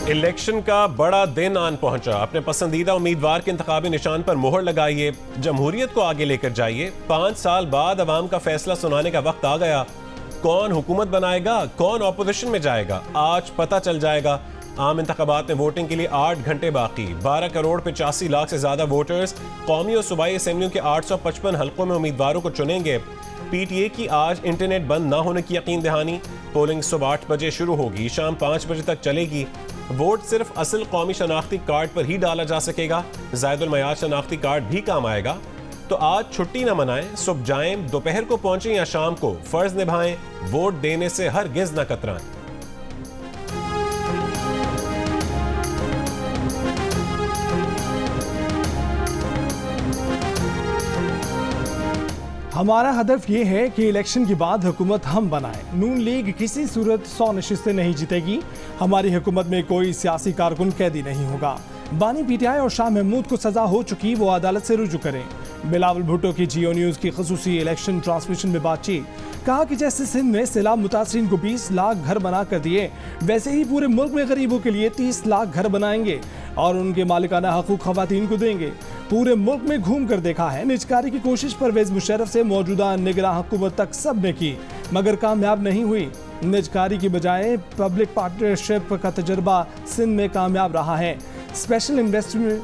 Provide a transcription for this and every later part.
Election का बड़ा दिन आन पहुंचा। अपने पसंदीदा उम्मीदवार के इंतखाबी निशान पर मोहर लगाइए, जमहूरियत को आगे लेकर जाइए। 5 साल बाद अवाम का फैसला सुनाने का वक्त आ गया। कौन हुकूमत बनाएगा, कौन ऑपोजिशन में जाएगा, आज पता चल जाएगा। आम इंतखाबात में वोटिंग के लिए 8 घंटे बाकी। 12 करोड़ 85 लाख से ज्यादा वोटर्स कौमी और सूबाई असेंबलियों के 855 हल्कों में उम्मीदवारों को चुनेंगे। PTA की आज इंटरनेट बंद ना होने की यकीन दहानी। पोलिंग सुबह 8 बजे शुरू होगी, शाम 5 बजे तक चलेगी। वोट सिर्फ असल कौमी शनाख्ती कार्ड पर ही डाला जा सकेगा। ज़ायदुल मयाद शनाख्ती कार्ड भी काम आएगा। तो आज छुट्टी न मनाएं, सुबह जाएं, दोपहर को पहुंचें या शाम को, फर्ज निभाएं, वोट देने से हरगिज न कतराएं। हमारा हदफ ये है कि इलेक्शन के बाद हुकूमत हम बनाएं। नून लीग किसी सूरत 100 नशिस्तें नहीं जीतेगी। हमारी हुकूमत में कोई सियासी कारकुन कैदी नहीं होगा। बानी PTI और शाह महमूद को सजा हो चुकी, वो अदालत से रुजू करें। बिलावल भुट्टो की जियो न्यूज़ की खसूसी इलेक्शन ट्रांसमिशन में बातचीत। कहा कि जैसे सिंध में सैलाब मुतासरीन को 20 लाख घर बना कर दिए, वैसे ही पूरे मुल्क में गरीबों के लिए 30 लाख घर बनाएंगे और उनके मालिकाना हकूक खवातीन को देंगे। पूरे मुल्क में घूम कर देखा है। निजकारी की कोशिश परवेज मुशर्रफ से मौजूदा निगरान हुकूमत तक सब ने की, मगर कामयाब नहीं हुई। निजकारी की बजाय पब्लिक पार्टनरशिप का तजर्बा सिंध में कामयाब रहा है। स्पेशल इन्वेस्टमेंट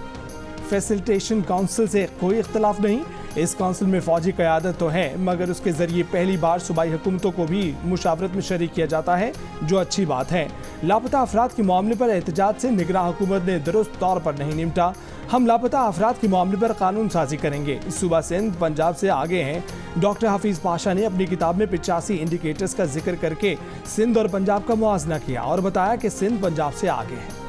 फैसिलिटेशन काउंसिल से कोई इख्तलाफ नहीं। इस काउंसिल में फौजी क़यादत तो है, मगर उसके जरिए पहली बार सूबाई हुकूमतों को भी मुशावरत में शरीक किया जाता है, जो अच्छी बात है। लापता अफराद के मामले पर एहतजाज से निगरान हुकूमत ने दुरुस्त तौर पर नहीं निपटा। हम लापता अफराद के मामले पर कानून साजी करेंगे। सूबा सिंध पंजाब से आगे हैं। डॉक्टर हफीज पाशा ने अपनी किताब में 85 इंडिकेटर्स का जिक्र करके सिंध और पंजाब का मुआवजा किया और बताया कि सिंध पंजाब से आगे है।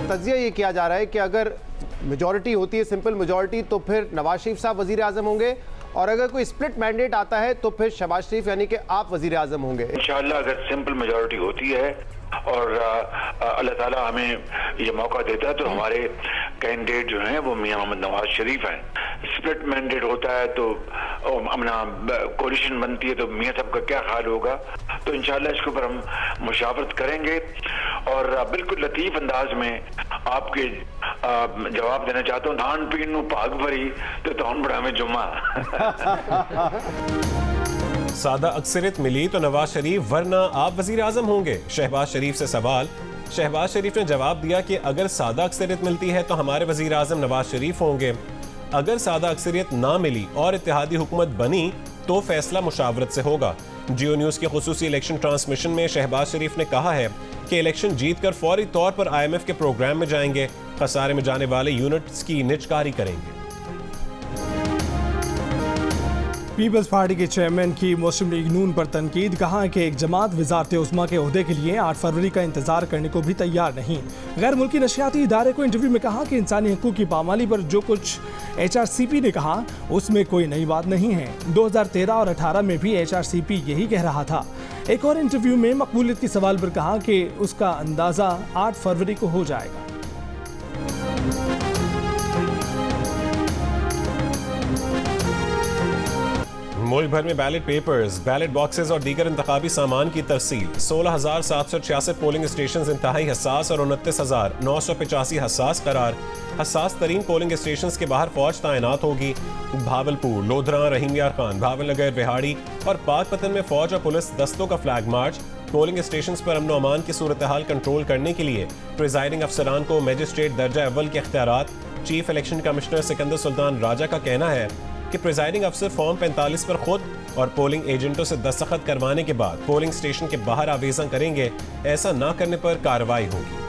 तज्जिया ये किया जा रहा है कि अगर मेजॉरिटी होती है, सिंपल मेजॉरिटी, तो फिर नवाज शरीफ साहब वजीर आजम होंगे, और अगर कोई स्प्लिट मैंडेट आता है तो फिर शहबाज शरीफ यानी कि आप वजीर आजम होंगे। इंशाअल्लाह अगर सिंपल मेजॉरिटी होती है और अल्लाह ताला हमें ये मौका देता है तो हमारे कैंडिडेट जो हैं वो मियां मोहम्मद नवाज शरीफ हैं। स्प्लिट मैंडेट होता है तो अपना कोलिशन बनती है तो मियां साहब का क्या हाल होगा। तो इंशाअल्लाह इसके ऊपर हम मुशावरत करेंगे और बिल्कुल लतीफ अंदाज में आपके जवाब देना चाहता हूँ। धान पीन भाग भरी तो तौन बड़ा में जुम्मा। सादा अक्सरियत मिली तो नवाज शरीफ, वरना आप वजीर आजम होंगे। शहबाज शरीफ से सवाल। शहबाज शरीफ ने जवाब दिया कि अगर सादा अक्सरियत मिलती है तो हमारे वजीर आजम नवाज शरीफ होंगे। अगर सादा अक्सरियत ना मिली और इत्तेहादी हुकूमत बनी तो फैसला मुशावरत से होगा। जियो न्यूज़ के खुसूसी इलेक्शन ट्रांसमिशन में शहबाज शरीफ ने कहा है कि इलेक्शन जीतकर फौरी तौर पर IMF के प्रोग्राम में जाएंगे, खसारे में जाने वाले यूनिट्स की निजकारी करेंगे। पीपल्स पार्टी के चेयरमैन की मुस्लिम लीग नून पर तनकीद। कहा कि एक जमात वजारत उज़्मा के ओहदे के लिए 8 फरवरी का इंतजार करने को भी तैयार नहीं। गैर मुल्की नशियाती इदारे को इंटरव्यू में कहा कि इंसानी हकूक़ की पामाली पर जो कुछ HRCP ने कहा उसमें कोई नई बात नहीं है। 2013 और 18 में भी HRCP यही कह रहा था। एक और इंटरव्यू में मकबूलियत के सवाल पर कहा कि उसका अंदाज़ा 8 फरवरी को हो जाएगा। मुल्क भर में बैलेट पेपर्स, बैलेट बॉक्सेस और दीगर इंतखाबी सामान की तफसील। 16,766 पोलिंग स्टेशन इंतहाई हसास और 29,985 हसास करार। हसास तरीन पोलिंग स्टेशन के बाहर फौज तैनात होगी। भावलपुर, लोधरा, रहीम यार खान, भावलनगर, बिहाड़ी और पाकपतन में फौज और पुलिस दस्तों का फ्लैग मार्च। पोलिंग स्टेशन पर अमन अमान की सूरत हाल कंट्रोल करने के लिए प्रिजाइडिंग अफसरान को मजिस्ट्रेट दर्जा अव्वल के इख्तियारात। Chief election commissioner Sikandar Sultan Raja का कहना है कि प्रिजाइडिंग अफसर फॉर्म 45 पर खुद और पोलिंग एजेंटों से दस्तखत करवाने के बाद पोलिंग स्टेशन के बाहर आवेज़न करेंगे। ऐसा ना करने पर कार्रवाई होगी।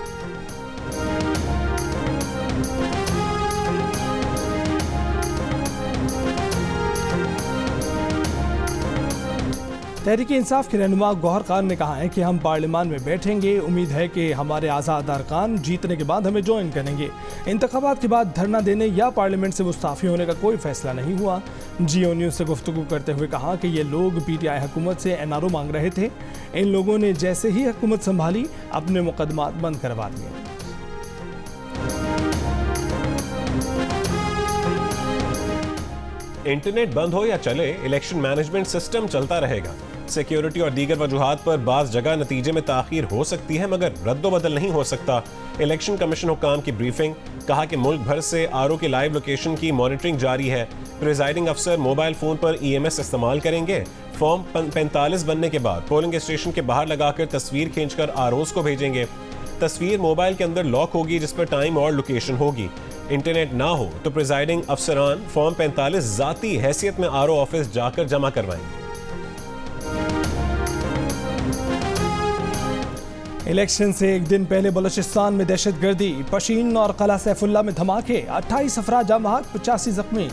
तहरीक इंसाफ के रहनुमा गौहर खान ने कहा है कि हम पार्लियामान में बैठेंगे। उम्मीद है कि हमारे आज़ाद अरकान जीतने के बाद हमें ज्वाइन करेंगे। इंतखाबात के बाद धरना देने या पार्लियामेंट से मुस्ताफ़ी होने का कोई फैसला नहीं हुआ। जियो न्यूज़ से गुफ्तगू करते हुए कहा कि ये लोग PTI हुकूमत से NRO मांग रहे थे। इन लोगों ने जैसे ही हुकूमत संभाली अपने मुकदमात बंद करवा दिए। इंटरनेट बंद हो या चले, इलेक्शन मैनेजमेंट सिस्टम चलता रहेगा। सिक्योरिटी और दीगर वजूहात पर बाज़ जगह नतीजे में ताखीर हो सकती है, मगर रद्दोबदल नहीं हो सकता। इलेक्शन कमीशन हुक्काम की ब्रीफिंग, कहा कि मुल्क भर से आरओ की लाइव लोकेशन की मॉनिटरिंग जारी है। प्रिजाइडिंग अफसर मोबाइल फ़ोन पर EMS इस्तेमाल करेंगे। फॉर्म 45 बनने के बाद पोलिंग स्टेशन के बाहर लगाकर तस्वीर खींचकर आरओज़ को भेजेंगे। तस्वीर मोबाइल के अंदर लॉक होगी, जिस पर टाइम और लोकेशन होगी। इंटरनेट ना हो तो प्रिजाइडिंग अफसरान फॉर्म 45 जाती हैसियत में आरओ ऑफिस जाकर जमा करवाएंगे। इलेक्शन से एक दिन पहले बलूचिस्तान में दहशतगर्दी, पशीन और कला सैफुल्ला में धमाके, 28 अफराद जाँ बहक, 85 जख्मी।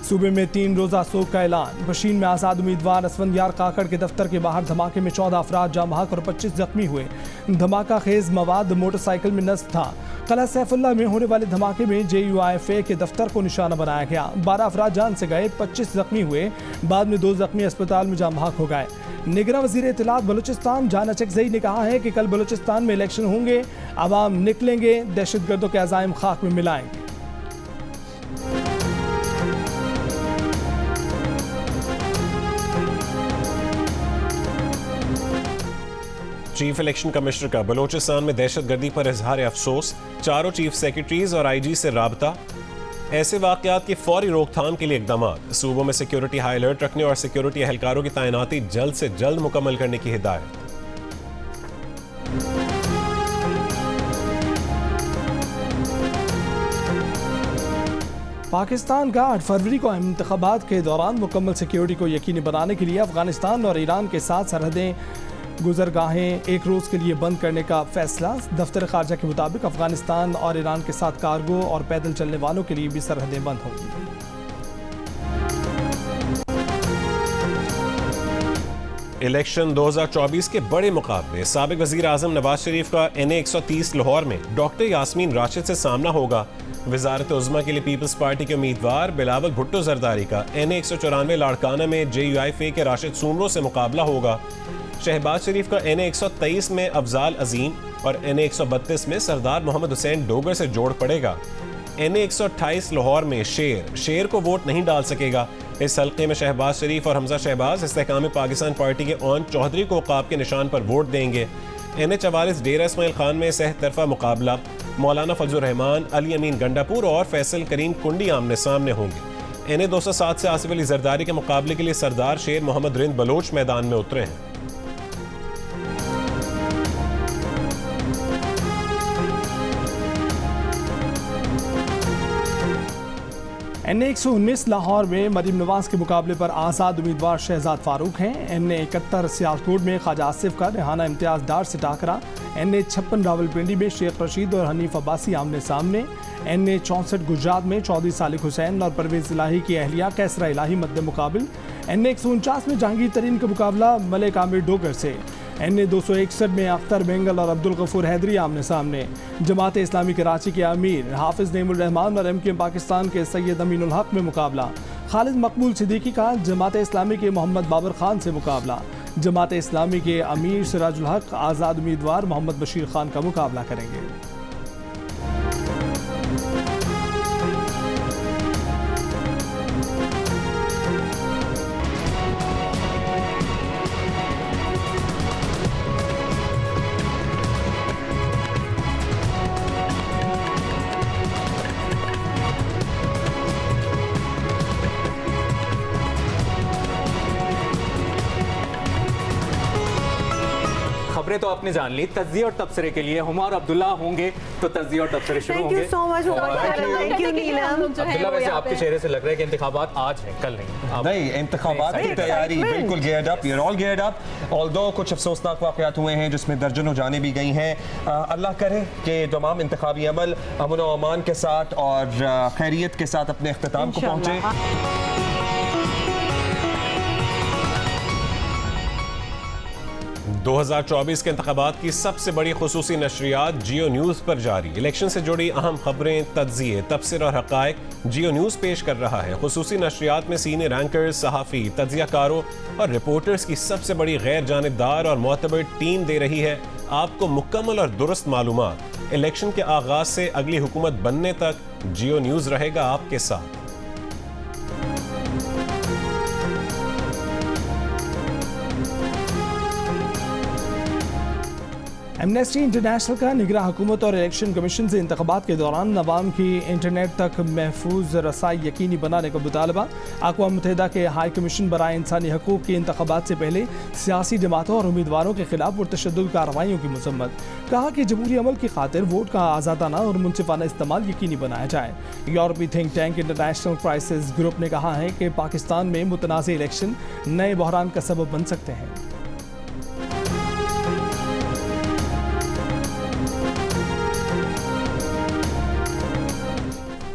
सूबे में 3 रोज़ा सोग का ऐलान। पशीन में आज़ाद उम्मीदवार असफंदियार काकड़ के दफ्तर के बाहर धमाके में 14 अफराद जाँ बहक और 25 जख्मी हुए। धमाका खेज मवाद मोटरसाइकिल में नस्ब था। कला सैफुल्ला में होने वाले धमाके में JUIFA के दफ्तर को निशाना बनाया गया। 12 अफराद जान से गए, 25 जख्मी हुए। बाद में 2 जख्मी अस्पताल में जाँ बहक हो गए। निगरान वज़ीर इत्तलात बलूचिस्तान जाना चकजई ने कहा है कि कल बलूचिस्तान में इलेक्शन होंगे, आवाम निकलेंगे, दहशतगर्दों के अज़ाइम खाक में मिलाएंगे। चीफ इलेक्शन कमिश्नर का बलूचिस्तान में दहशतगर्दी पर इजहार अफसोस, चारों चीफ सेक्रेटरीज और IG से राबता। ऐसे वाक़यात की फौरी रोकथाम के लिए इक़दामात। सूबों में सिक्योरिटी हाई अलर्ट रखने और सिक्योरिटी एहलकारों की तैनाती जल्द से जल्द मुकम्मल करने की हिदायत। पाकिस्तान का 8 फरवरी को इंतखाबात के दौरान मुकम्मल सिक्योरिटी को यकीनी बनाने के लिए अफगानिस्तान और ईरान के साथ सरहदें, गुजरगाहें एक रोज़ के लिए बंद करने का फैसला। दफ्तर खारजा के मुताबिक अफगानिस्तान और ईरान के साथ कार्गो और पैदल चलने वालों के लिए भी सरहदें बंद होंगी। इलेक्शन 2024 के बड़े मुकाबले। साबिक वज़ीर आज़म नवाज शरीफ का NA 130 लाहौर में डॉक्टर यास्मीन राशिद से सामना होगा। वज़ारत उज़्मा के लिए पीपल्स पार्टी के उम्मीदवार बिलावल भुट्टो जरदारी का NA 194 लाड़काना में JUIFA के राशिद सूमरो से मुकाबला होगा। शहबाज शरीफ का NA 123 में अफजाल अजीम और NA 132 में सरदार मोहम्मद हुसैन डोगर से जोड़ पड़ेगा। NA 128 लाहौर में शेर को वोट नहीं डाल सकेगा। इस हल्के में शहबाज शरीफ और हमजा शहबाज इस्तेहकाम पाकिस्तान पार्टी के ओन चौधरी को औकाब के निशान पर वोट देंगे। NA 44 डेरा इस्माइल खान में सह तरफा मुकाबला। मौलाना फजलुर रहमान, अली अमीन गंडापुर और फैसल करीम कुंडी आमने सामने होंगे। NA 207 से आसिफ अली जरदारी के मुकाबले के लिए सरदार शेर मोहम्मद रिंद बलोच मैदान में उतरे हैं। NA 119 लाहौर में मरीम नवाज के मुकाबले पर आज़ाद उम्मीदवार शहजाद फारूक हैं। NA 71 सियालकोट में ख्वाजा आसिफ का रेहाना इम्तियाज डार से टाकरा। NA 56 रावलपिंडी में शेख रशीद और हनीफ अब्बासी आमने सामने। NA 64 गुजरात में चौधरी सालिक हुसैन और परवेज इलाही की अहलिया कैसरा इलाही मद्दे मुकाबिल। NA 149 में जहांगीर तरीन का मुकाबला मलिक आमिर डोगर से। NA 261 में अख्तर बेंगल और अब्दुल गफूर हैदरी आमने सामने। जमात इस्लामी कराची के अमीर हाफिज नेमुल रहमान और MKM पाकिस्तान के सैयद अमीनुल हक में मुकाबला। खालिद मकबूल सिद्दीकी का जमात इस्लामी के मोहम्मद बाबर खान से मुकाबला। जमात इस्लामी के अमीर सिराजुल हक आज़ाद उम्मीदवार मोहम्मद बशीर खान का मुकाबला करेंगे। खबरें तो आपने जान ली। तज्जिए और तबसरे के लिए हुमा और अब्दुल्ला होंगे, तो तज्जिए और तबसरे शुरू होंगे। Thank you so much. Thank you Neelam. Abdullah, वैसे आपके चेहरे से लग रहा है कि इंतखाबात आज है, कल नहीं। नहीं, इंतखाबात की तैयारी बिल्कुल geared up, you're all geared up। Although कुछ अफसोसनाक वाक़यात हुए हैं जिसमें दर्जनों जानें भी गई हैं। अल्लाह करे कि तमाम इंतखाबी अमल अमन और अमान के साथ और खैरियत के साथ अपने इख्तिताम को पहुँचे। 2024 के इंतखाबात की सबसे बड़ी खुसूसी नशरियात जियो न्यूज़ पर जारी। इलेक्शन से जुड़ी अहम खबरें, तज्जिए, तबसरे और हक़ाइक़ जियो न्यूज़ पेश कर रहा है। खुसूसी नशरियात में सीनियर एंकर्स, सहाफ़ी, तज्जियाकारों और रिपोर्टर्स की सबसे बड़ी गैर जानिबदार और मोतबर टीम दे रही है आपको मुकम्मल और दुरुस्त मालूमात। इलेक्शन के आगाज से अगली हुकूमत बनने तक जियो न्यूज़ रहेगा आपके साथ। एमनेस्टी इंटरनेशनल का निगरां हुकूमत और इलेक्शन कमीशन से इंतखाबात के दौरान अवाम की इंटरनेट तक महफूज रसाई यकीनी बनाने का मुतालबा। अक़वाम मुत्तहिदा के हाई कमीशन बराए इंसानी हकूक़ की इंतखाबात से पहले सियासी जमातों और उम्मीदवारों के खिलाफ पुरतशद्दुद कार्रवाइयों की मज़म्मत। कहा कि जमहूरी अमल की खातिर वोट का आज़ादाना और मुनसिफाना इस्तेमाल यकीनी बनाया जाए। यूरोपीय think tank international crisis group ने कहा है कि पाकिस्तान में मुतनाज़ इलेक्शन नए बहरान का सबब बन सकते हैं।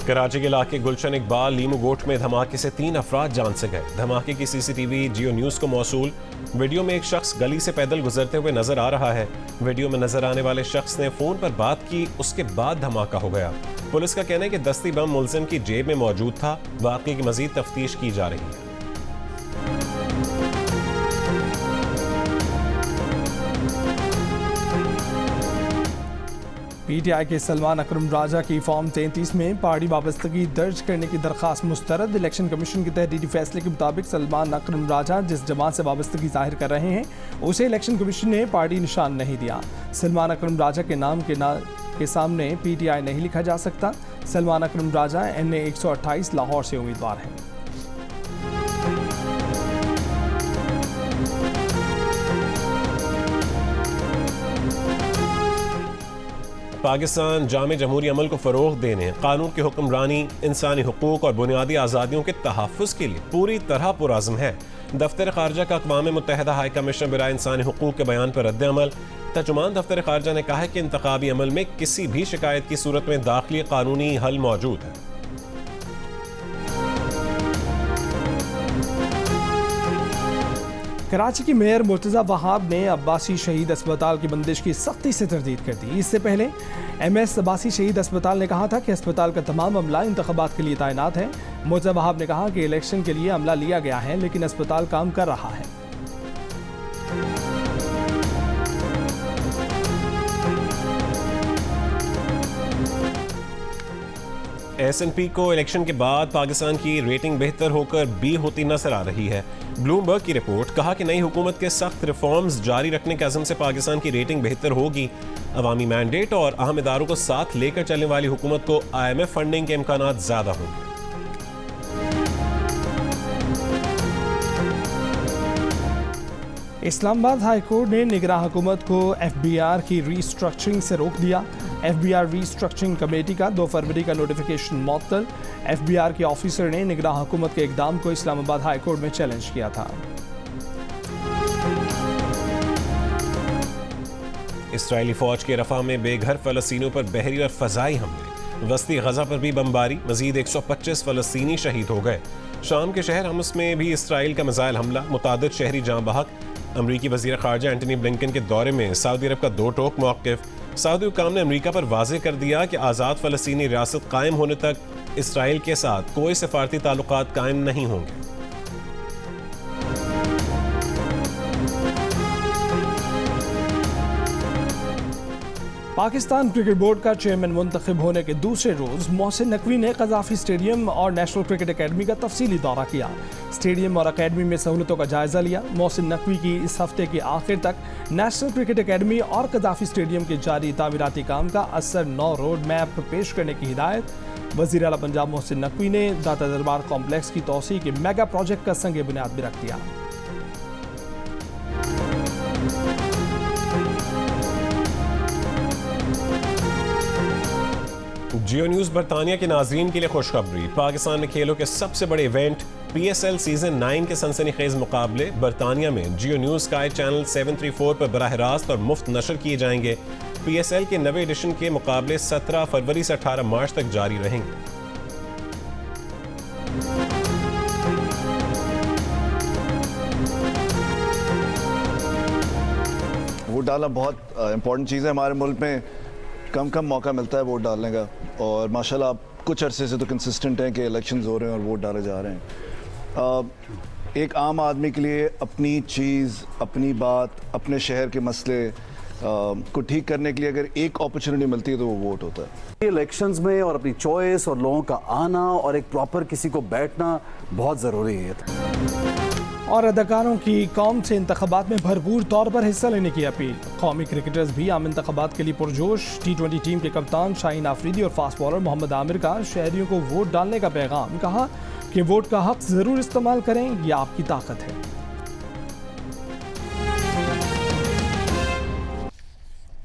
कराची के इलाके गुलशन इकबाल लीमू गोट में धमाके से 3 अफराद जान से गए। धमाके की सीसीटीवी जियो न्यूज़ को मौसूल। वीडियो में एक शख्स गली से पैदल गुजरते हुए नजर आ रहा है। वीडियो में नजर आने वाले शख्स ने फोन पर बात की, उसके बाद धमाका हो गया। पुलिस का कहना है कि दस्ती बम मुलजिम की जेब में मौजूद था। वाक़ये की मजीद तफ्तीश की जा रही है। पीटीआई के सलमान अकरम राजा की फॉर्म 33 में पार्टी वाबस्तगी दर्ज करने की दरख्वास्त मुस्तरद। इलेक्शन कमीशन के तहरीरी फैसले के मुताबिक सलमान अकरम राजा जिस जमात से वाबस्तगी जाहिर कर रहे हैं उसे इलेक्शन कमीशन ने पार्टी निशान नहीं दिया। सलमान अकरम राजा के नाम के सामने पीटीआई नहीं लिखा जा सकता। सलमान अकरम राजा NA 128 लाहौर से उम्मीदवार हैं। पाकिस्तान जामे जमहूरी अमल को फ़रोग़ देने, कानून की हुक्मरानी, इंसानी हुकूक और बुनियादी आज़ादियों के तहफ़्फ़ुज़ के लिए पूरी तरह पुरअज़्म है। दफ्तर ख़ारजा का अक़वाम मुत्तहिदा हाई कमीशन बराए इंसानी हुकूक के बयान पर रद्द-ए-अमल। तर्जुमान दफ्तर ख़ारजा ने कहा है कि इंतख़ाबी अमल में किसी भी शिकायत की सूरत में दाखिली कानूनी हल मौजूद है। कराची की मेयर मुर्तज़ा वहाब ने अब्बासी शहीद अस्पताल की बंदिश की सख्ती से तरदीद कर दी। इससे पहले MS अब्बासी शहीद अस्पताल ने कहा था कि अस्पताल का तमाम अमला इंतखाबात के लिए तैनात है। मुर्तज़ा वहाब ने कहा कि इलेक्शन के लिए अमला लिया गया है लेकिन अस्पताल काम कर रहा है। S&P को इलेक्शन के बाद पाकिस्तान की रेटिंग बेहतर होकर B होती नजर आ रही है। ब्लूमबर्ग की रिपोर्ट। कहा कि नई हुकूमत के सख्त रिफॉर्म्स जारी रखने के अज़म से पाकिस्तान की रेटिंग बेहतर होगी। अवामी मैंडेट और अहम इदारों को साथ लेकर चलने वाली हुकूमत को IMF फंडिंग के इम्कानात ज़्यादा होंगे। इस्लामाबाद हाई कोर्ट ने निगरां हुकूमत को FBR की रीस्ट्रक्चरिंग से रोक दिया। FBR रीस्ट्रक्चरिंग कमेटी का 2 फरवरी का नोटिफिकेशन मुअत्तल। FBR के ऑफिसर ने निगरां हुकूमत के इकदाम को इस्लामाबाद हाई कोर्ट में चैलेंज किया था। इसराइली फौज के रफा में बेघर फलस्तीनियों पर बहरी और फजाई हमले। वस्ती गजा पर भी बमबारी। मजीद 125 फलस्तीनी शहीद हो गए। शाम के शहर हमस में भी इसराइल का मिसाइल हमला। मुतादिद शहरी जाँ बहक। अमरीकी वज़ीर ख़ारजा एंटनी ब्लिंकन के दौरे में सऊदी अरब का 2 टोक मौक़िफ़। सऊदी हुक्काम ने अमरीका पर वाज़े कर दिया कि आज़ाद फ़लस्तीनी रियासत कायम होने तक इसराइल के साथ कोई सफारती ताल्लुकात कायम नहीं होंगे। पाकिस्तान क्रिकेट बोर्ड का चेयरमैन मुंतखब होने के दूसरे रोज मोहसिन नकवी ने कज़ाफ़ी स्टेडियम और नेशनल क्रिकेट अकेडमी का तफसीली दौरा किया। स्टेडियम और अकेडमी में सहूलतों का जायजा लिया। मोहसिन नकवी की इस हफ्ते के आखिर तक नेशनल क्रिकेट अकेडमी और कज़ाफ़ी स्टेडियम के जारी तामीराती काम का असर 9 रोड मैप पेश करने की हिदायत। वज़ीर आला पंजाब मोहसिन नकवी ने दाता दरबार कॉम्प्लेक्स की तोसी के मेगा प्रोजेक्ट का संग बुनियाद भी रख दिया। जियो न्यूज़ बरतानिया के नाजरीन के लिए खुशखबरी। पाकिस्तान में खेलों के सबसे बड़े इवेंट PSL सीजन 9 के सनसनीखेज मुकाबले बरतानिया में जियो न्यूज़ स्काई चैनल 734 पर बराह रास्त और मुफ्त नशर किए जाएंगे। PSL के नवे एडिशन के मुकाबले 17 फरवरी से 18 मार्च तक जारी रहेंगे। वोट डालना बहुत इम्पोर्टेंट चीज़ है। हमारे मुल्क में कम मौका मिलता है वोट डालने का, और माशाल्लाह आप कुछ अरसे से तो कंसिस्टेंट हैं कि इलेक्शंस हो रहे हैं और वोट डाले जा रहे हैं। एक आम आदमी के लिए अपनी चीज़, अपनी बात, अपने शहर के मसले को ठीक करने के लिए अगर एक अपॉर्चुनिटी मिलती है तो वो वोट होता है। इलेक्शंस में और अपनी चॉइस और लोगों का आना और एक प्रॉपर किसी को बैठना बहुत ज़रूरी है। और अदाकारों की कौम से इंतखाबात में भरपूर तौर पर हिस्सा लेने की अपील। कौमी क्रिकेटर्स भी आम इंतखाबात के लिए पुरजोश। T20 टीम के कप्तान शाहीन आफरीदी और फास्ट बॉलर मोहम्मद आमिर का शहरियों को वोट डालने का पैगाम। कहा कि वोट का हक ज़रूर इस्तेमाल करें, यह आपकी ताकत है।